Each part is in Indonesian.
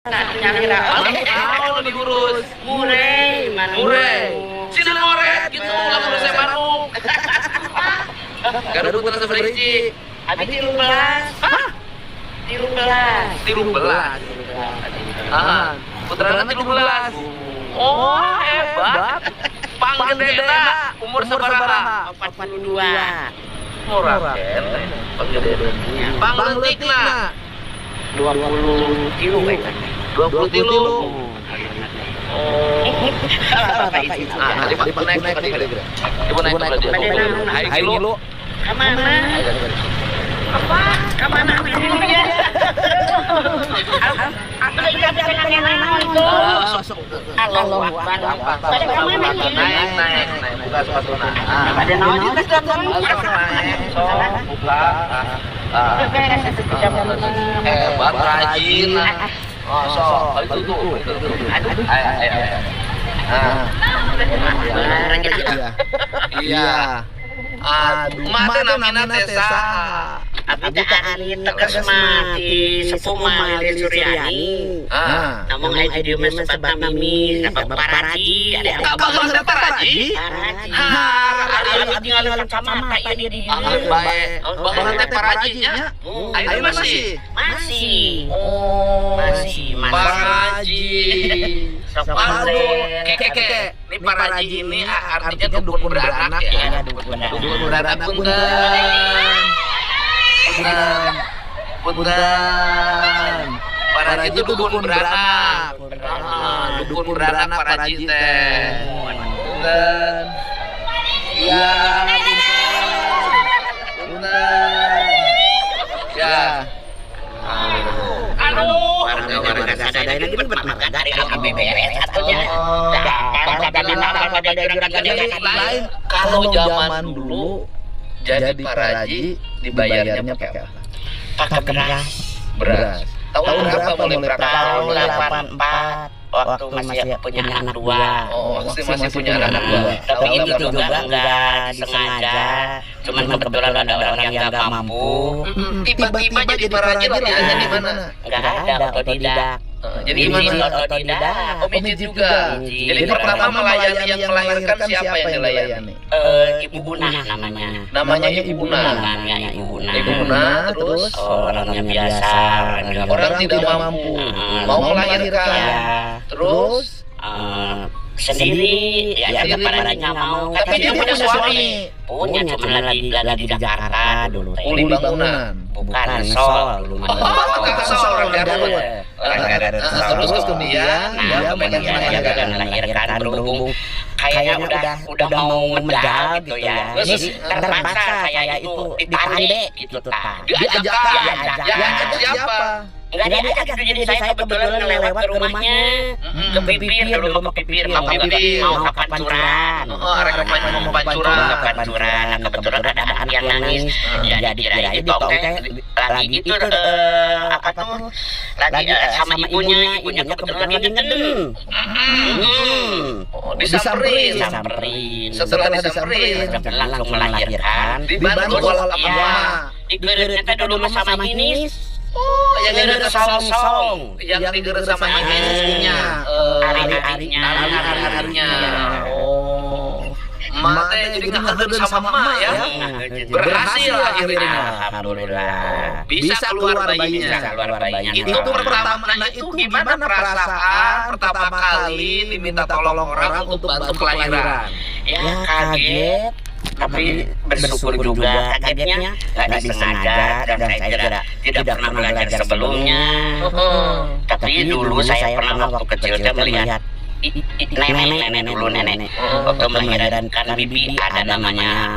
Kira-kira mau diurus mureh, sini moret gitu lah urus saya manuk. Garuda putra seberiji, abi 13. Hah? 13. Putrana 13. Oh, hebat. Panggedena umur sabaraha? 42. Moraken, panggedena. Pangleutikna 20 kilo kan? 20 kilo. Oh. Tadi Pak naik tadi. Ibu naik tadi. Hai kilo. Kemana? Apa? Kemana? Aku ikat dengan yang itu. Allahu Akbar. Naik. Buka sepatuna. Ada naon juga kan? Naik. Sok buka. Hebat rajin. Oh, sok. Itu tuh. Ayo. Iya. Aduh, mate namina teh saha? Abdi teh ari tegas mati sepuh Malir Suryani. Namun aya di dieu sebat nami sabab paraji, ada abang paraji. Abdi ngalih kacamata ieu di dieu. Bae. Bang teh parajinya? Ayo masih. Oh, masih. Paraji. Keke. Ini paraji ini artinya dukun beranak ya. Dukun beranak punten. Paraji itu dukun beranak. Dukun beranak paraji teh. Punten. Iya, punten. Ya. Warga sadaya lagi bet marga dari KBBS atunya. Kalau zaman dulu jadi paraji dibayarnya pakai apa? Pakai beras. Tahun berapa mulai praktek? Tahun 84 waktu masih punya anak 2. Oh, masih punya anak 2. Tapi itu juga enggak disengaja. Cuman kebetulan ada orang yang enggak mampu. Tiba-tiba jadi paraji latihannya di mana? Enggak ada, otodidak. Jadi gimana otodidak? Omid juga. Jadi pertama melayani yang melahirkan siapa yang dilayani? Ibu Buna namanya. Namanya Ibu Buna. Terus orangnya biasa, orang tidak mampu, mau melahirkan. Terus sendiri ya parajinya mau. Tapi dia punya suami. Punya cuma lagi di Jakarta dulu. Uli bangunan. Bukan Sol dulu. Sol orang Garut. Terus kemudian dia melahirkan berhubung kayaknya udah mau medal gitu ya. Terpaksa kayak itu dipande gitu ta. Diajak siapa? Enggak diajak, jadi saya kebetulan lewat ke rumahnya. Ke Pipir dulu, ke Pipir mau Pancuran. Mau Pancuran. Kebetulan ada anak yang nangis. Jadi kirain lagi itu apa tuh? Lagi sama ibunya kebetulan lagi ngeden. Disamperin. Setelah disamperin langsung melahirkan. Dibantu oleh agama. Dikeritnya dulu sama Minis. Oh, yang ada song-song, yang digerak sama istrinya, hari-harinya. Oh, mate jadi ngehadap sama emak ya. Berhasil akhirnya. Alhamdulillah. Bisa keluar bayinya. Itu pertama. Nah itu gimana perasaan pertama kali diminta tolong orang untuk bantu kelahiran? Ya kaget. Tapi bersyukur juga kagetnya nggak disengaja dan saya tidak pernah belajar sebelumnya. Tapi dulu saya pernah waktu kecil melihat nenek waktu melahirkan bibi ada namanya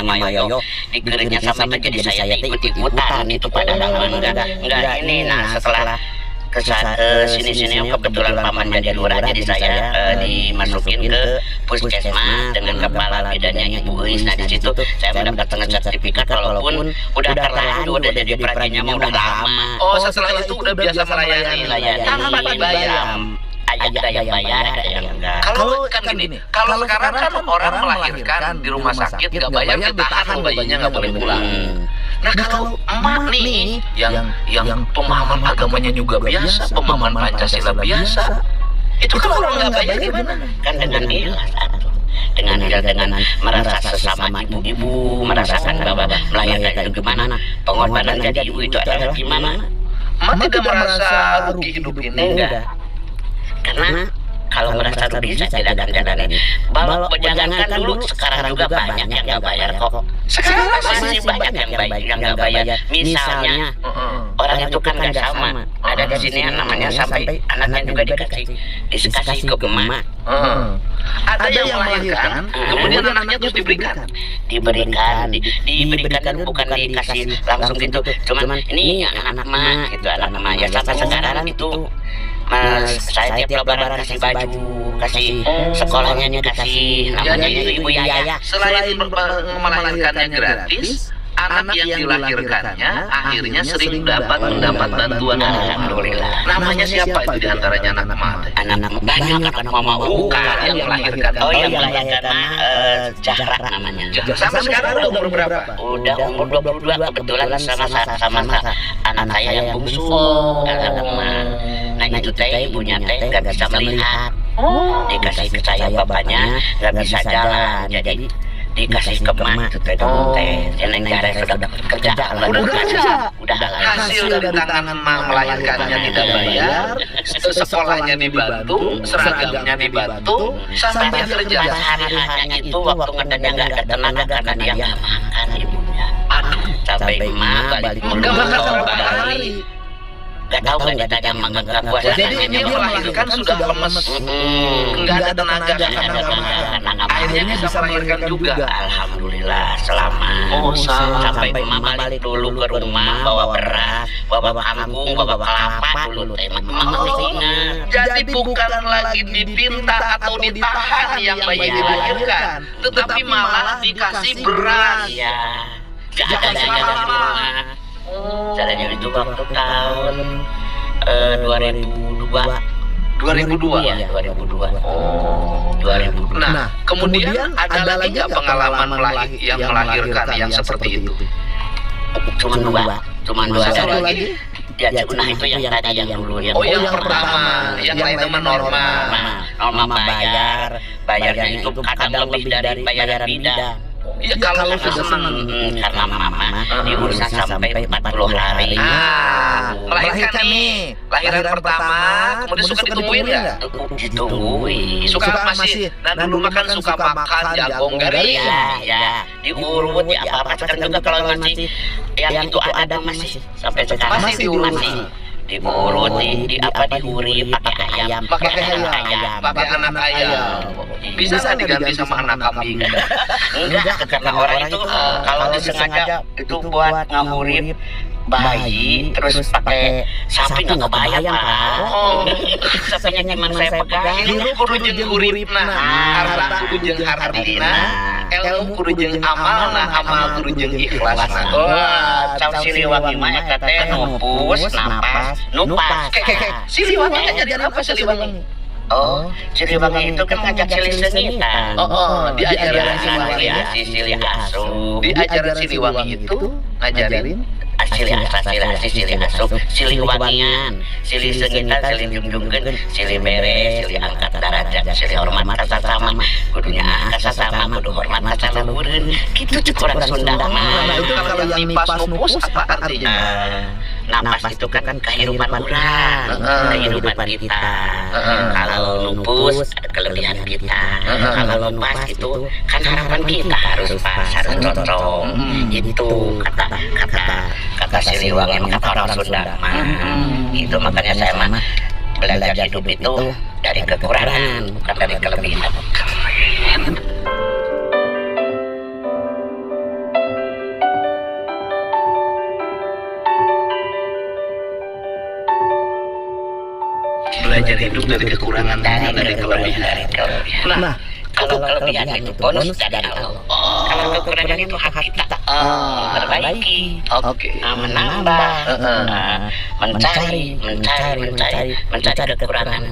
Mama Yoyo digeritnya sama itu jadi saya ikut-ikutan itu pada zaman enggak ini. Nah setelah ke sini kebetulan paman jadi lurah, jadi saya dimasukin ke puskesmas dengan kepala bidannya Ibu Eis. Nah di situ saya mendapatkan sertifikat walaupun udah terlanjur udah jadi prajinya mau udah lama. Oh setelah itu udah biasa melayani tanpa dibayar. Ada yang bayar, ada yang enggak. Kalau kan gini, kalau sekarang kan orang melahirkan di rumah sakit nggak bayar, ditahan bayinya nggak boleh pulang. Nah kalau emak nih yang pemahaman agamanya juga biasa, pemahaman Pancasila biasa, itu kan orang nggak bayar gimana? Kan dengan ikhlas dengan merasa sesama ibu-ibu, merasakan bahwa melahirkan itu gimana, pengorbanan jadi ibu itu adalah gimana. Emak tidak merasa rugi hidup ini, enggak. Karena kalau merasa rugi saya tidak akan jalan ini. Kalau jangankan dulu, sekarang juga banyak yang nggak bayar kok. Sekarang masih banyak yang nggak bayar. Misalnya orang itu kan nggak sama. Ada di sini yang namanya sampai anaknya juga dikasih ke emak. Ada yang melahirkan, kemudian anaknya terus diberikan itu bukan dikasih langsung gitu. Cuman ini anak emak gitu, anak emak ya sampai sekarang itu. Saya tiap lebaran kasih baju, kasih sekolahnya dikasih, namanya itu Ibu Yaya. Selain melahirkannya gratis, anak yang dilahirkannya akhirnya sering mendapat bantuan. Alhamdulillah. Namanya siapa itu diantaranya anak emak? Anak banyak, anak mama bukan yang melahirkan. Oh yang melahirkan Zahra namanya. Sampai sekarang udah umur berapa? Udah umur 22, kebetulan sama anak saya yang bungsu. Nah itu teh ibunya teh nggak bisa melihat, dikasih ke saya bapaknya nggak bisa jalan, jadi dikasih ke emak itu teh Neng Jare sudah kerja, udah hasil dari tangan emak melahirkannya tidak bayar, sekolahnya dibantu, seragamnya dibantu, sampai dia kerja sehari-harinya itu waktu ngedanya nggak ada tenaga karena dia nggak makan ibunya. Aduh, sampai emak balik balik. Gak tahu nggak ditanya nggak puasa. Jadi dia melahirkan sudah lemes, nggak ada tenaga karena akhirnya bisa melahirkan juga. Alhamdulillah selamat. Sampai mama balik dulu ke rumah bawa beras, bawa kangkung, bawa kelapa dulu. Mama ingat. Jadi bukan lagi dipinta atau ditahan yang bayi dilahirkan, tetapi malah dikasih beras. Iya. Gak ada daya di rumah. Caranya itu waktu tahun 2002 ya 2002. Nah kemudian ada lagi nggak pengalaman yang melahirkan yang seperti itu? Cuma dua. Satu lagi ya nah itu yang tadi yang dulu yang pertama yang lain teman Norma bayarnya itu kadang lebih dari bayaran bidan. Ya kalau sudah senang karena mama diurus sampai 40 hari. Melahirkan nih, lahiran pertama, kemudian suka ditungguin nggak? Ditungguin. Suka masih. Dan dulu makan suka makan jagung garing. Ya, diurut ya apa sekarang juga kalau masih yang itu ada masih sampai sekarang masih diurut. Diurut, diuri pakai ayam, pakai anak ayam. Bisa nggak diganti sama anak kambing? Enggak, karena orang itu kalau disengaja itu buat ngahurip bayi terus pakai sapi nggak kebayang Pak. Sapinya cuma saya pegang, hirup kudu jeung uripna, harta kudu jeung hartina, ilmu kudu jeung amalna, amal kudu jeung ikhlasna. Wah, cau Siliwangi mah eta teh nupus, napas, nupas. Siliwangi jadi apa Siliwangi? Oh, Siliwangi itu kan ngajak Sili sengitan. Di ajaran Sili Asuh. Di ajaran Siliwangi itu ngajarin Sili asuh, Sili wangian, Sili sengitan, Sili jungjungkeun, Sili mere, Sili angkat darajat, Sili hormat ka sasama, kudunya ka sasama, kudu hormat ka saluhureun. Kitu cek orang Sunda mah. Nah, itu kalau yang nipas nupus apa artinya? Napas itu kan kehidupan urang, kehidupan kita. Kalau nupus ada kelebihan kita. Kalau nupas itu kan harapan kita harus pas, harus cocok. Itu kata Siliwangi, kata orang Sunda mah. Itu makanya saya mah belajar hidup itu dari kekurangan, bukan dari kelebihan. Belajar hidup dari kekurangan, dari kelebihan. Nah, Kalau kelebihan itu bonus dari Allah. Kalau kekurangan itu hak kita. Perbaiki. Oke. Menambah. Mencari kekurangan.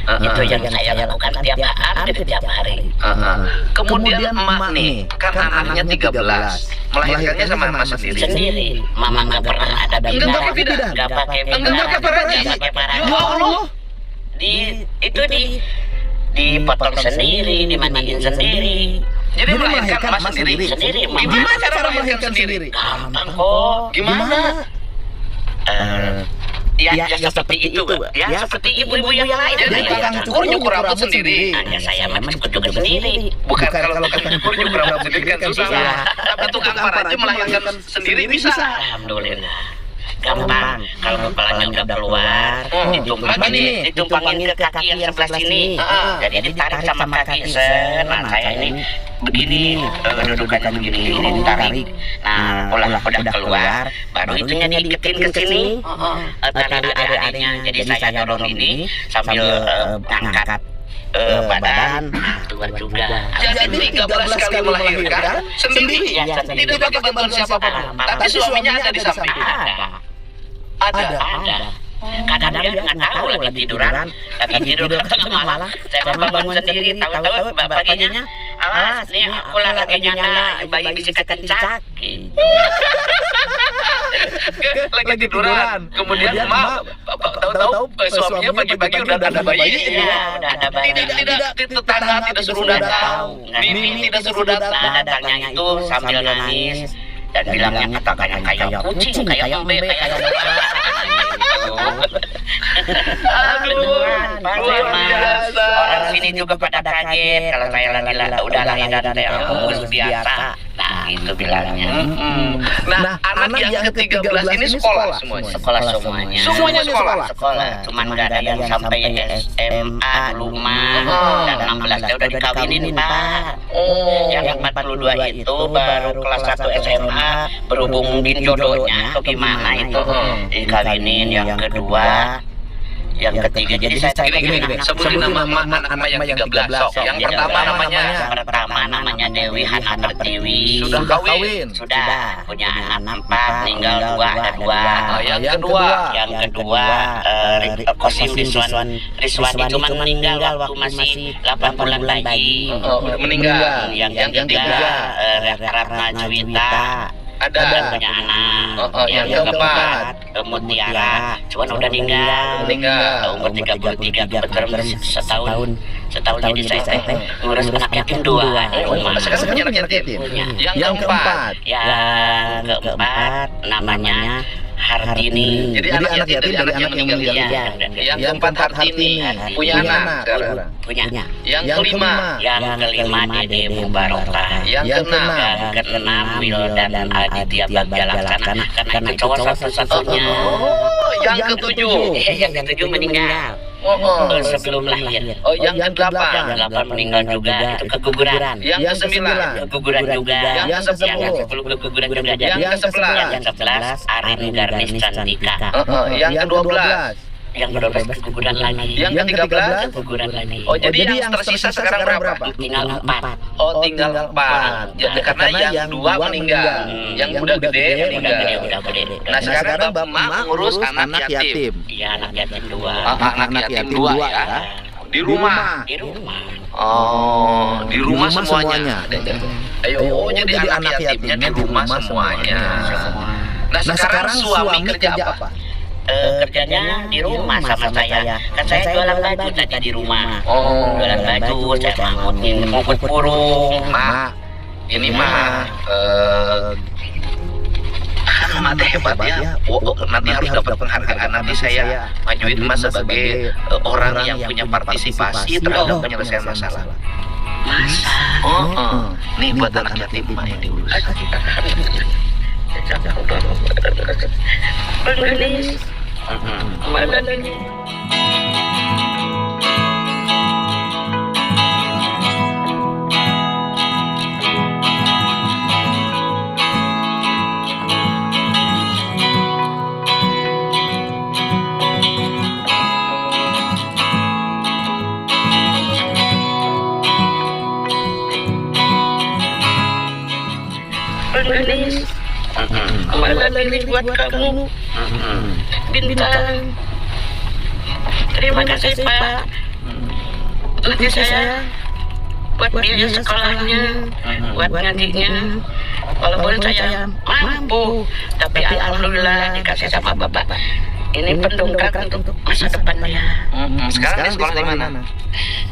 Itu yang saya lakukan tiap hari. Kemudian emak nih, kan anaknya 13, melahirkannya sama mama sendiri. Mama nggak pernah ada Enggak pakai bidan. nggak pakai Enggak pakai paraji. nggak pakai paraji. Ya Allah. Dipotong sendiri, dimandiin sendiri. Jadi melahirkan emak sendiri. Mama. Gimana cara melahirkan sendiri? Gampang kok. Gimana? Ya seperti itu, ya seperti ibu-ibu yang lain. Jadi tukang cukur rambut sendiri. Ya saya memang cukur juga sendiri. Bukan kalau tukang cukur rambut sendiri kan susah. Iya. Tapi tukang paraji melahirkan sendiri bisa. Alhamdulillah. Gampang. Kalau kepalanya udah keluar, ditumpangin ke kaki yang sebelah sini. Jadi ditarik sama kaki. Nah, saya ini begini, dudukannya begini, ini ditarik. Nah, udah keluar, baru itunya diiketin ke sini. Tali ari-arinya. Jadi saya dorong ini sambil ngangkat badan. Tua juga. Jadi 13 kali melahirkan sendiri. Tidak pakai bantuan siapapun. Tapi suaminya ada di samping. Ada. Kadang-kadang dia nggak tahu lagi tiduran tengah malam. Saya bangun sendiri, tahu-tahu baginya, awas, nih aku lagi nyana, bayi bisa kencak. Lagi tiduran. Kemudian emak tahu-tahu suaminya pagi-pagi udah ada bayi. Iya, udah ada bayi. Tidak tetangga tidak suruh datang. Bibi tidak suruh datang. Datangnya itu sambil nangis dan bilangnya kata-kata kayak kucing, kayak embe, kayak orang sini juga pada kaget kalau saya lagi udah lahir dan urus biasa. Nah, itu bilangnya. Nah, anak yang ke-13 ini sekolah semuanya. Semuanya. Semuanya Sekolah. Cuman nggak ada yang sampai SMA belum. Dan 16 dia udah dikawinin, Pak. Yang 42 itu baru kelas 1 SMA, berhubung mungkin jodohnya atau gimana itu dikawinin. Yang kedua, yang ketiga, jadi saya gini, sebutin nama anak yang 13. Yang pertama namanya Dewi Hana Pertiwi. Sudah kawin? Sudah, punya anak 4, meninggal 2, ada 2. Yang kedua Kosim Rizwan itu meninggal waktu masih 8 bulan lagi. Meninggal. Yang ketiga Ratna Juwita, ada punya anak. Yang keempat Mutiara, cuman udah meninggal umur 33, kebetulan setahun jadi saya ngurus anak yatim 2. Sekarang punya anak yatim. Yang keempat namanya Hartini. Jadi anak yatim dari anak yang meninggal. Yang keempat Hartini punya anak. Yang kelima Dede Mubarokah. Yang keenam Wildan Aditya Bagja Laksana, karena itu cowok satu-satunya. Yang ketujuh meninggal sebelum lahir. Yang ke-8 meninggal juga, itu keguguran. Yang ke-9 keguguran juga. Yang ke-10 keguguran juga. Yang ke-11 Arin Garnis Cantika. Yang ke-12 keguguran lagi. Yang ke-13 keguguran lagi. Jadi yang tersisa sekarang berapa? Tinggal 4. Tinggal 4. Jadi karena yang 2 meninggal. Yang udah gede meninggal. Nah, sekarang Bapak ngurus anak yatim. Iya, anak yatim 2. Anak yatim 2 ya. Di rumah. Di rumah semuanya. Ayo, jadi anak yatimnya di rumah semuanya. Nah, sekarang suami kerja apa? Kerjanya di rumah sama saya. Kan saya jualan baju tadi di rumah. Jualan baju, saya ngangkut burung. Mak, ini mah Mak teh hebat ya. Nanti harus dapat penghargaan. Nanti saya majuin Mas sebagai orang yang punya partisipasi terhadap penyelesaian masalah. Masa? Nih buat anak yatim Mak yang diurus. Malah pilih buat kamu. Bintang. Terima kasih Pak. Nanti saya buat biaya sekolahnya, buat ngajinya. Walaupun saya mampu, tapi alhamdulillah dikasih sama Bapak. Ini pendongkrak untuk masa depan dia. Sekarang di sekolah di mana?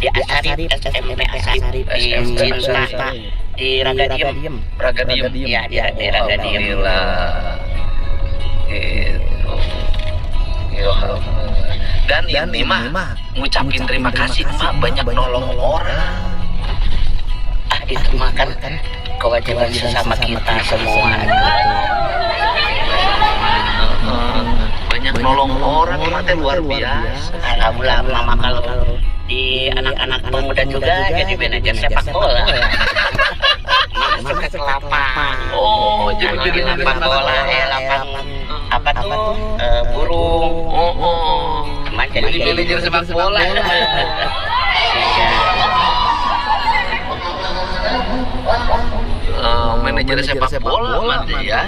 Di Asarip, SMP Asarip, di Cinta, di Ragadiem. Ragadiem. Iya, di Ragadiem. Alhamdulillah. Gitu. Dan ini mah ngucapin terima kasih mah banyak nolong orang. Itu mah kan kewajiban sesama kita semua. Banyak nolong orang mah luar biasa. Alhamdulillah mama kalau di anak-anak pemuda juga jadi manajer sepak bola. Masuk ke lapangan. Oh, jadi Jadi lapang bola, lapang apa tuh burung. Jadi manajer sepak bola. Manajer sepak bola mah ya.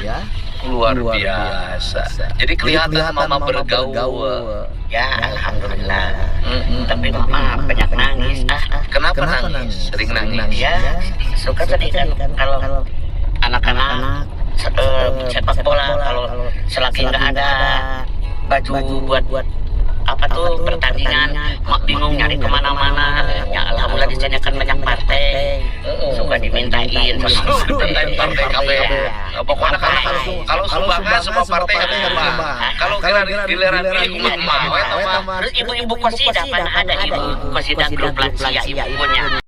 Luar biasa. Jadi kelihatan mama bergaul. Ya alhamdulillah. Tapi mama banyak nangis. Kenapa nangis? Sering nangis. Ya suka tadi kan kalau anak-anak sepak bola kalau selagi nggak ada baju buat apa tuh pertandingan, mak bingung nyari kemana-mana. Ya alhamdulillah disediakan banyak partai, suka dimintain terus Partai KB. Pokoknya kalau sumbangan semua partai harus sumbang. Kalau giliran pilih mah terus ibu-ibu kosida mana ada ibu kosida grup lansia ibunya.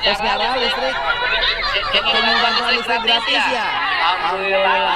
Sekarang listrik bantuan listrik gratis ya. Alhamdulillah.